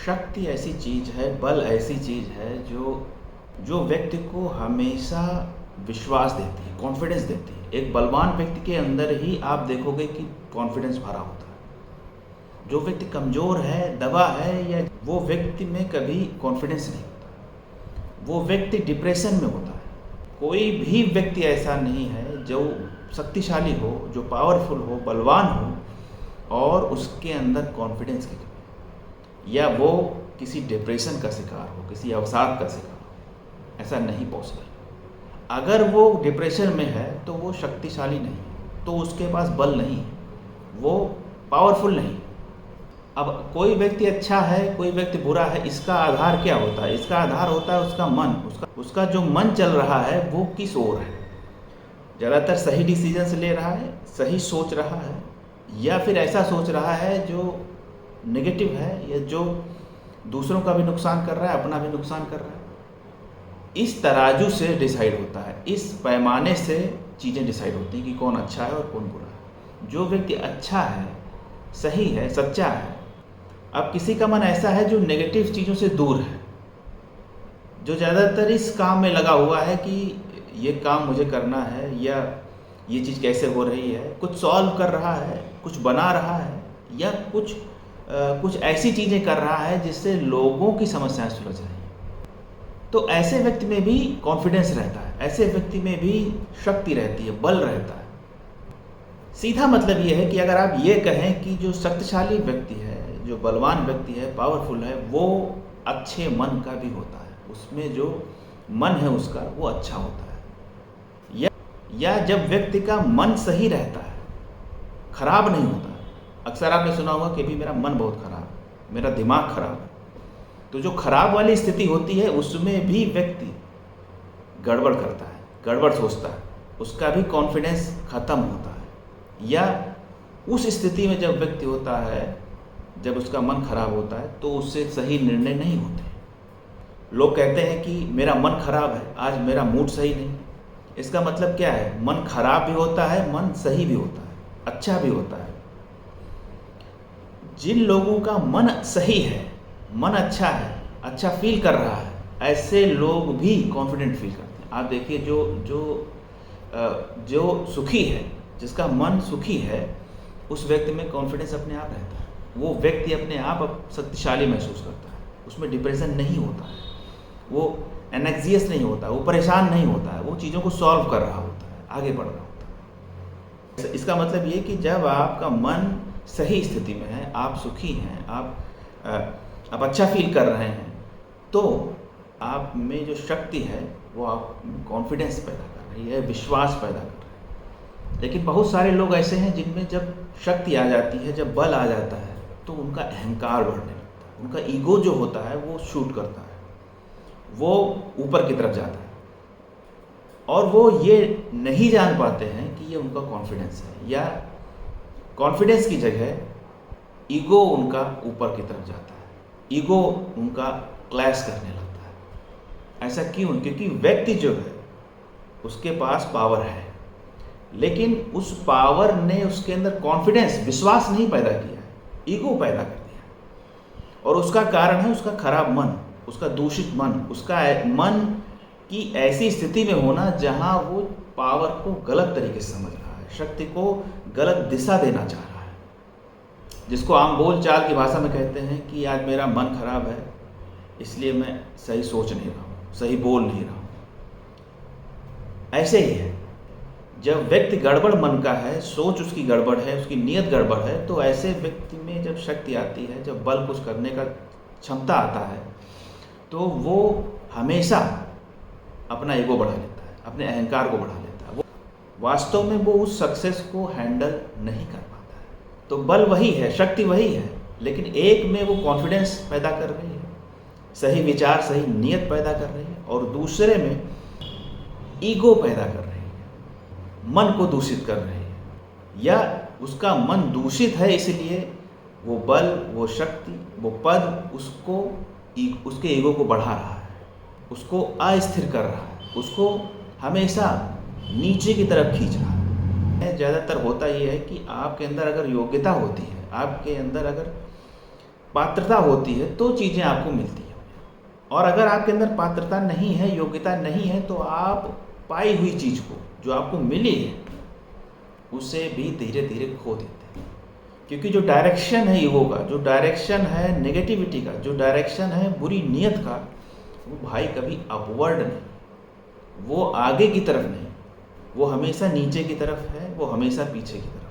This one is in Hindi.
शक्ति ऐसी चीज़ है, बल ऐसी चीज़ है जो जो व्यक्ति को हमेशा विश्वास देती है, कॉन्फिडेंस देती है। एक बलवान व्यक्ति के अंदर ही आप देखोगे कि कॉन्फिडेंस भरा होता है। जो व्यक्ति कमज़ोर है, दबा है, या वो व्यक्ति में कभी कॉन्फिडेंस नहीं होता। वो व्यक्ति डिप्रेशन में होता है। कोई भी व्यक्ति ऐसा नहीं है जो शक्तिशाली हो, जो पावरफुल हो, बलवान हो और उसके अंदर कॉन्फिडेंस की कमी, या वो किसी डिप्रेशन का शिकार हो, किसी अवसाद का शिकार हो। ऐसा नहीं पॉसिबल। अगर वो डिप्रेशन में है तो वो शक्तिशाली नहीं है, तो उसके पास बल नहीं है, वो पावरफुल नहीं। अब कोई व्यक्ति अच्छा है, कोई व्यक्ति बुरा है, इसका आधार क्या होता है? इसका आधार होता है उसका मन। उसका जो मन चल रहा है वो किस ओर है। ज़्यादातर सही डिसीजंस ले रहा है, सही सोच रहा है, या फिर ऐसा सोच रहा है जो नेगेटिव है, या जो दूसरों का भी नुकसान कर रहा है, अपना भी नुकसान कर रहा है। इस तराजू से डिसाइड होता है, इस पैमाने से चीज़ें डिसाइड होती हैं कि कौन अच्छा है और कौन बुरा है। जो व्यक्ति अच्छा है, सही है, सच्चा है। अब किसी का मन ऐसा है जो नेगेटिव चीज़ों से दूर है, जो ज़्यादातर इस काम में लगा हुआ है कि ये काम मुझे करना है, या ये चीज़ कैसे हो रही है, कुछ सॉल्व कर रहा है, कुछ बना रहा है, या कुछ ऐसी चीज़ें कर रहा है जिससे लोगों की समस्याएं सुलझ रही हैं। तो ऐसे व्यक्ति में भी कॉन्फिडेंस रहता है, ऐसे व्यक्ति में भी शक्ति रहती है, बल रहता है। सीधा मतलब ये है कि अगर आप ये कहें कि जो शक्तिशाली व्यक्ति है, जो बलवान व्यक्ति है, पावरफुल है, वो अच्छे मन का भी होता है। उसमें जो मन है उसका वो अच्छा होता है। या जब व्यक्ति का मन सही रहता है, खराब नहीं होता। अक्सर आपने सुना होगा कि भी मेरा मन बहुत खराब है, मेरा दिमाग खराब है। तो जो खराब वाली स्थिति होती है उसमें भी व्यक्ति गड़बड़ करता है, गड़बड़ सोचता है, उसका भी कॉन्फिडेंस खत्म होता है। या उस स्थिति में जब व्यक्ति होता है, जब उसका मन खराब होता है, तो उससे सही निर्णय नहीं होते। लोग कहते हैं कि मेरा मन खराब है, आज मेरा मूड सही नहीं। इसका मतलब क्या है? मन खराब भी होता है, मन सही भी होता है, अच्छा भी होता है। जिन लोगों का मन सही है, मन अच्छा है, अच्छा फील कर रहा है, ऐसे लोग भी कॉन्फिडेंट फील करते हैं। आप देखिए जो सुखी है, जिसका मन सुखी है, उस व्यक्ति में कॉन्फिडेंस अपने आप रहता है। वो व्यक्ति अपने आप शक्तिशाली महसूस करता है, उसमें डिप्रेशन नहीं होता है, वो एनेक्सियस नहीं होता, वो परेशान नहीं होता है, वो चीज़ों को सॉल्व कर रहा होता है, आगे बढ़ रहा होता है। इसका मतलब ये कि जब आपका मन सही स्थिति में है, आप सुखी हैं, आप अच्छा फील कर रहे हैं, तो आप में जो शक्ति है वो आप कॉन्फिडेंस पैदा कर रही है, विश्वास पैदा कर रही है। लेकिन बहुत सारे लोग ऐसे हैं जिनमें जब शक्ति आ जाती है, जब बल आ जाता है, तो उनका अहंकार बढ़ने लगता है, उनका ईगो जो होता है वो शूट करता है, वो ऊपर की तरफ जाता है, और वो ये नहीं जान पाते हैं कि ये उनका कॉन्फिडेंस है, या कॉन्फिडेंस की जगह ईगो उनका ऊपर की तरफ जाता है, ईगो उनका क्लैश करने लगता है। ऐसा क्यों? क्योंकि व्यक्ति जो है उसके पास पावर है, लेकिन उस पावर ने उसके अंदर कॉन्फिडेंस, विश्वास नहीं पैदा किया है, ईगो पैदा कर दिया। और उसका कारण है उसका खराब मन, उसका दूषित मन, उसका मन की ऐसी स्थिति में होना जहां वो पावर को गलत तरीके से समझ रहा है, शक्ति को गलत दिशा देना चाह रहा है, जिसको आम बोल चाल की भाषा में कहते हैं कि आज मेरा मन खराब है, इसलिए मैं सही सोच नहीं रहा हूँ, सही बोल नहीं रहा हूँ। ऐसे ही है, जब व्यक्ति गड़बड़ मन का है, सोच उसकी गड़बड़ है, उसकी नीयत गड़बड़ है, तो ऐसे व्यक्ति में जब शक्ति आती है, जब बल कुछ करने का क्षमता आता है, तो वो हमेशा अपना ईगो बढ़ा लेता है, अपने अहंकार को बढ़ा लेता है। वो वास्तव में वो उस सक्सेस को हैंडल नहीं कर पाता है। तो बल वही है, शक्ति वही है, लेकिन एक में वो कॉन्फिडेंस पैदा कर रही है, सही विचार, सही नीयत पैदा कर रही है, और दूसरे में ईगो पैदा कर रही है, मन को दूषित कर रही है, या उसका मन दूषित है, इसलिए वो बल, वो शक्ति, वो पद उसके ईगो को बढ़ा रहा है, उसको अस्थिर कर रहा है, उसको हमेशा नीचे की तरफ खींच रहा है। ज़्यादातर होता ये है कि आपके अंदर अगर योग्यता होती है, आपके अंदर अगर पात्रता होती है तो चीज़ें आपको मिलती हैं। और अगर आपके अंदर पात्रता नहीं है, योग्यता नहीं है, तो आप पाई हुई चीज़ को, जो आपको मिली है, उसे भी धीरे धीरे खो देते हैं। क्योंकि जो डायरेक्शन है ईगो का, जो डायरेक्शन है नेगेटिविटी का, जो डायरेक्शन है बुरी नीयत का, वो भाई कभी अपवर्ड नहीं, वो आगे की तरफ नहीं, वो हमेशा नीचे की तरफ है, वो हमेशा पीछे की तरफ।